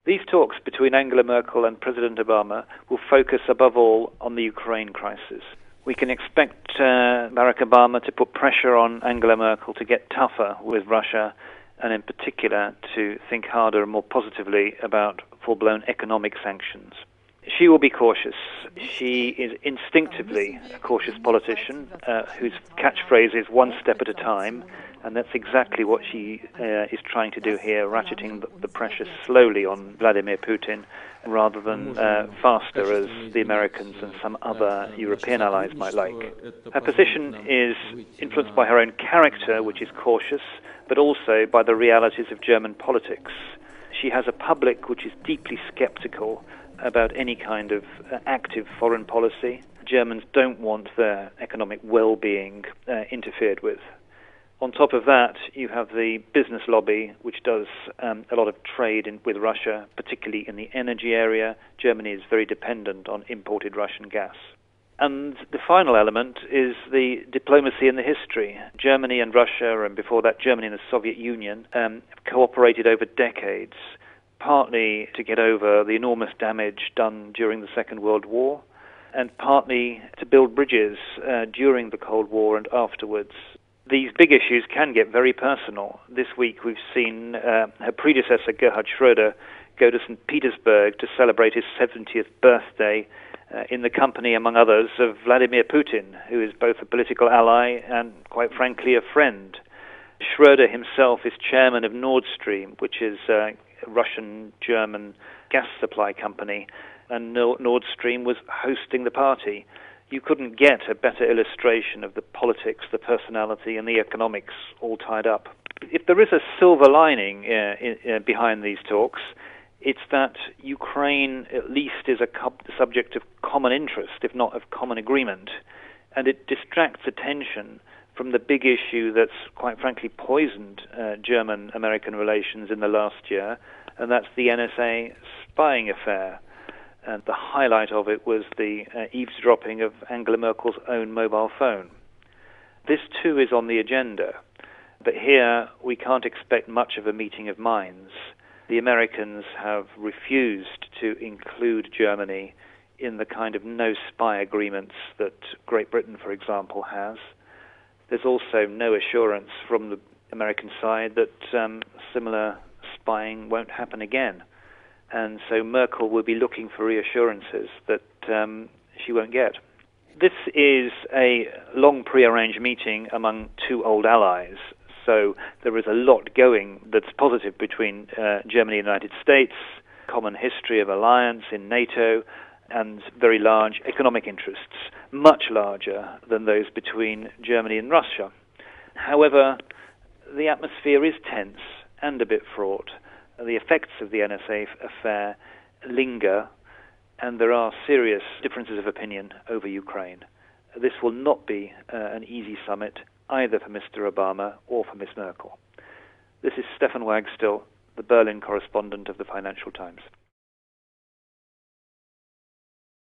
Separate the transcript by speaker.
Speaker 1: These talks between Angela Merkel and President Obama will focus above all on the Ukraine crisis. We can expect Barack Obama to put pressure on Angela Merkel to get tougher with Russia, and in particular to think harder and more positively about full-blown economic sanctions. She will be cautious. She is instinctively a cautious politician whose catchphrase is one step at a time, and that's exactly what she is trying to do here, ratcheting the pressure slowly on Vladimir Putin rather than faster as the Americans and some other European allies might like. Her position is influenced by her own character, which is cautious, but also by the realities of German politics. She has a public which is deeply skeptical about any kind of active foreign policy. Germans don't want their economic well-being interfered with. On top of that, you have the business lobby, which does a lot of trade with Russia, particularly in the energy area. Germany is very dependent on imported Russian gas. And the final element is the diplomacy and the history. Germany and Russia, and before that Germany and the Soviet Union, have cooperated over decades, partly to get over the enormous damage done during the Second World War, and partly to build bridges during the Cold War and afterwards. These big issues can get very personal. This week we've seen her predecessor, Gerhard Schröder, go to St. Petersburg to celebrate his 70th birthday in the company, among others, of Vladimir Putin, who is both a political ally and, quite frankly, a friend. Schröder himself is chairman of Nord Stream, which is a Russian-German gas supply company, and Nord Stream was hosting the party. You couldn't get a better illustration of the politics, the personality, and the economics all tied up. If there is a silver lining behind these talks, it's that Ukraine at least is a subject of common interest, if not of common agreement, and it distracts attention from the big issue that's, quite frankly, poisoned German-American relations in the last year, and that's the NSA spying affair. And the highlight of it was the eavesdropping of Angela Merkel's own mobile phone. This too is on the agenda, but here we can't expect much of a meeting of minds. The Americans have refused to include Germany in the kind of no-spy agreements that Great Britain, for example, has. There's also no assurance from the American side that similar spying won't happen again. And so Merkel will be looking for reassurances that she won't get. This is a long pre-arranged meeting among two old allies, so there is a lot going that's positive between Germany and the United States, common history of alliance in NATO, and very large economic interests, much larger than those between Germany and Russia. However, the atmosphere is tense and a bit fraught. The effects of the NSA affair linger, and there are serious differences of opinion over Ukraine. This will not be an easy summit, either for Mr. Obama or for Ms. Merkel. This is Stefan Wagstyl, the Berlin correspondent of the Financial Times.